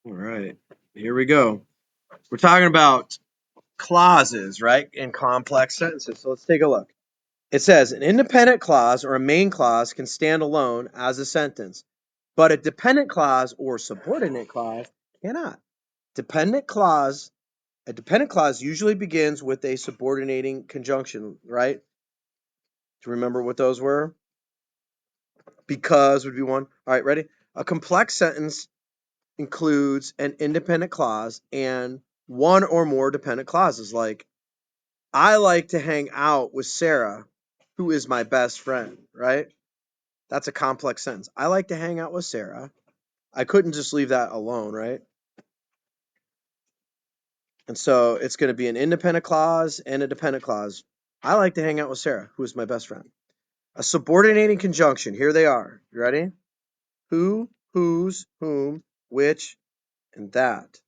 All right, here we go. We're talking about clauses, right, in complex sentences. So let's take a look. It says an independent clause or a main clause can stand alone as a sentence, but a dependent clause or subordinate clause cannot. Dependent clause, a dependent clause usually begins with a subordinating conjunction, right? Do you remember what those were? Because would be one. All right, ready? A complex sentence includes an independent clause and one or more dependent clauses, like I like to hang out with Sarah, who is my best friend, right? That's a complex sentence. I like to hang out with Sarah. I couldn't just leave that alone, right? And so it's going to be an independent clause and a dependent clause. I like to hang out with Sarah, who is my best friend. A subordinating conjunction. Here they are. You ready? Who, whose, whom, which, and that.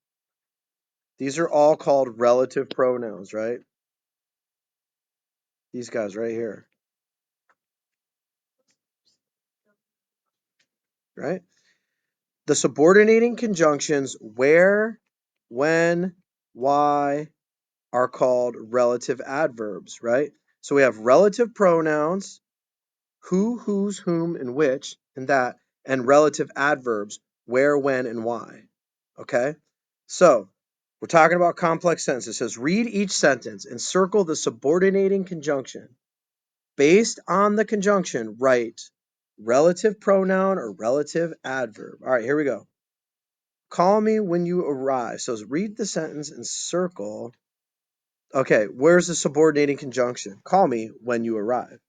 These are all called relative pronouns, right? These guys right here, right? The subordinating conjunctions where, when, why are called relative adverbs, right? So we have relative pronouns, who, whose, whom, and which, and that, and relative adverbs, where, when, and why. Okay? So we're talking about complex sentences. It says read each sentence and circle the subordinating conjunction. Based on the conjunction, write relative pronoun or relative adverb. All right, here we go. Call me when you arrive. So read the sentence and circle. Okay, where's the subordinating conjunction? Call me when you arrive.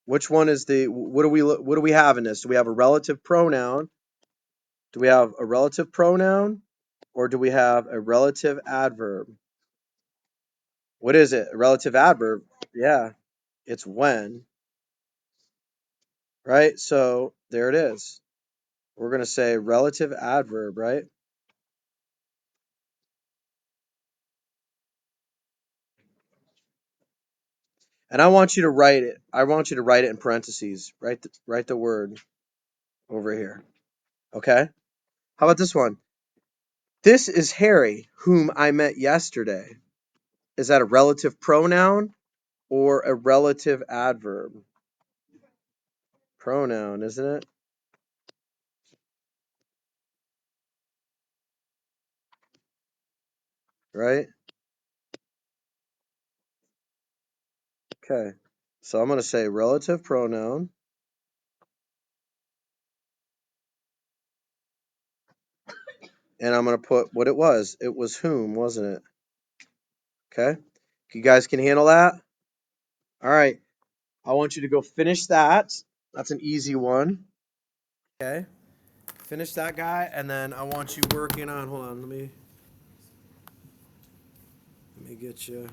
Which one is the what do we have in this? Do we have a relative pronoun? Do we have a relative pronoun or do we have a relative adverb? What is it? A relative adverb? Yeah, it's when, right? So there it is. We're going to say relative adverb, right? And I want you to write it. I want you to write it in parentheses. Write the word over here. Okay? How about this one? This is Harry, whom I met yesterday. Is that a relative pronoun or a relative adverb? Pronoun, isn't it? Right? Okay. So I'm going to say relative pronoun. And I'm going to put what it was. It was whom, wasn't it? Okay. You guys can handle that? All right. I want you to go finish that. That's an easy one. Okay. Finish that guy. And then I want you working on, hold on, let me get you.